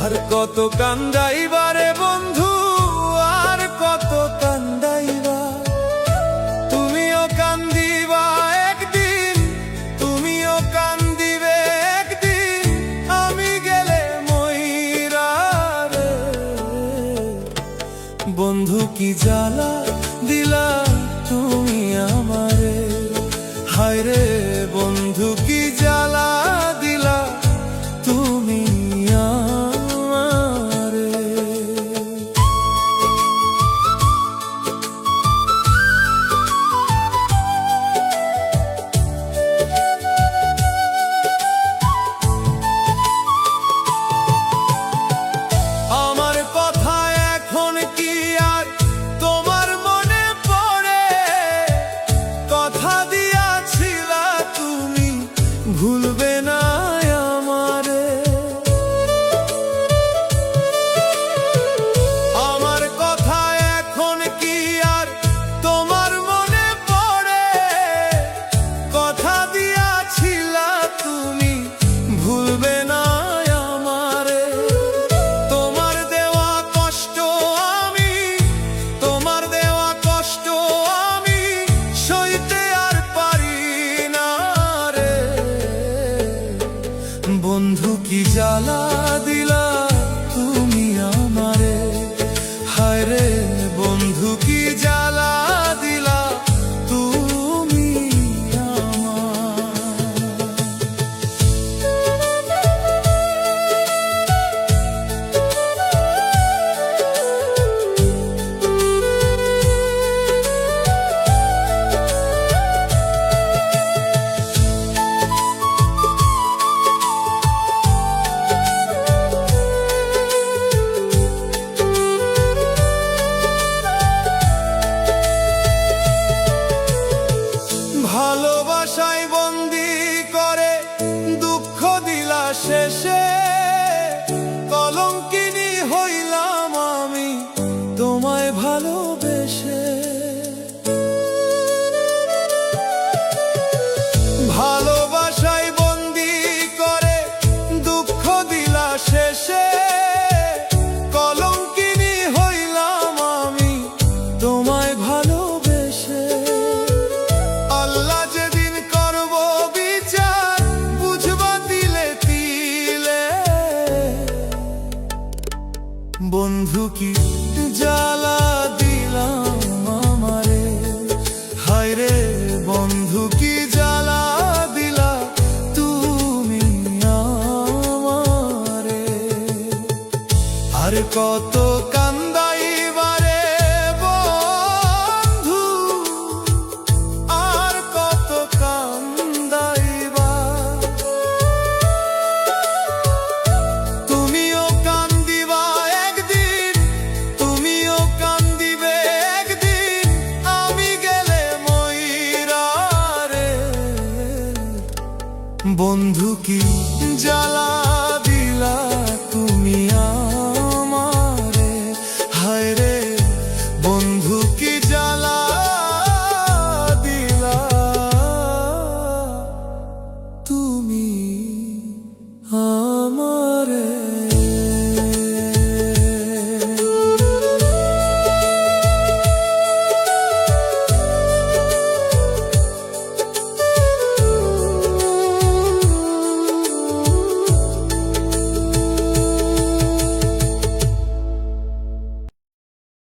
আর কত কান্দাইবারে বন্ধু, আর কত কান্দাইবা। তুমিও কান্দিবা একদিন, তুমিও কান্দিবে একদিন, আমি গেলে মইরা রে। বন্ধু কি জ্বালা দিলা তুমি আমারে, হায় রে বন্ধু কি জ্বালা দিলা তুমি আমারে। আমার কথা এখন কি আর তোমার মনে পড়ে? কথা দিয়াছিলা তুমি ভুলবে না আমারে। আমার কথা এখন কি আর তোমার মনে পড়ে? কথা দিয়াছিলা তুমি ভুলবে না আমারে। তোমার দেওয়া কষ্ট আমি, তোমার দেওয়া কষ্ট আমি সইতে আর পারি না রে। বন্ধু কি জ্বালা দিলা তুমি আমারে, হায় রে বন্ধু কি জ্বালা দিলা তুমি ভালোবাসায় বন্দি করে দুঃখ দিলা শেষে। কলঙ্কিনী হইলাম আমি তোমায় ভালোবেসে। ভালোবাসায় বন্দি করে দুঃখ দিলা শেষে। কলঙ্কিনী হইলাম আমি তোমায় ভালোবেসে। আল্লাহ যেদিন করব বিচার বুঝবা তিলে তিলে। বন্ধু কি জ্বালা দিলাম আমারে, হায় রে বন্ধু কি জ্বালা দিলা তুমি আমারে। আর কত কান্দাইবারে বন্ধু, আর কত কান্দাইবা। তুমিও কান্দিবা একদিন, তুমিও কান্দিবে একদিন, আমি গেলে মইরা রে। বন্ধু কি জ্বালা